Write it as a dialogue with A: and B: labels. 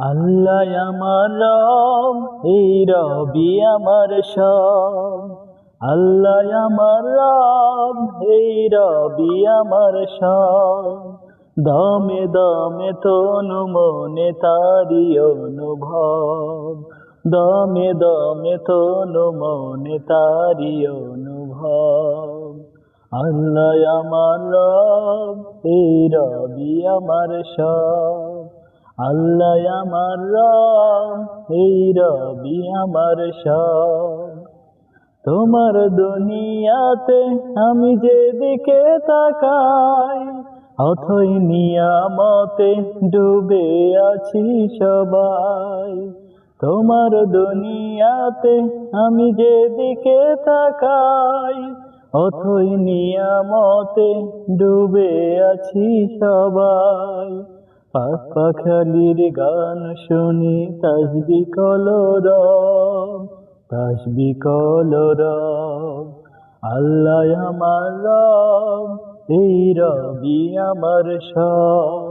A: আল্লাহ আমার রব, এই রবি আমার সব। আল্লাহ আমার রব, এই রবি আমার সব। দমে দমে তনু মনে তারি অনুভব। দমে দমে তনু মনে তারি অনুভব। আল্লাহ আমার রব, এই রবি আমার সব। আল্লাহ আমার রব, এই রবি আমার সব। তোমার দুনিয়াতে আমি যেদিকে তাকাই, অথই নিয়ামতে ডুবে আছি সবাই। তোমার দুনিয়াতে আমি যেদিকে তাকাই, অথই নিয়ামতে ডুবে আছি সবাই। পাক পাখালির গান শুনি তাসবিহ কলরব, তাসবিহ কলরব। আল্লাহ আমার রব, এই রবি আমার সব।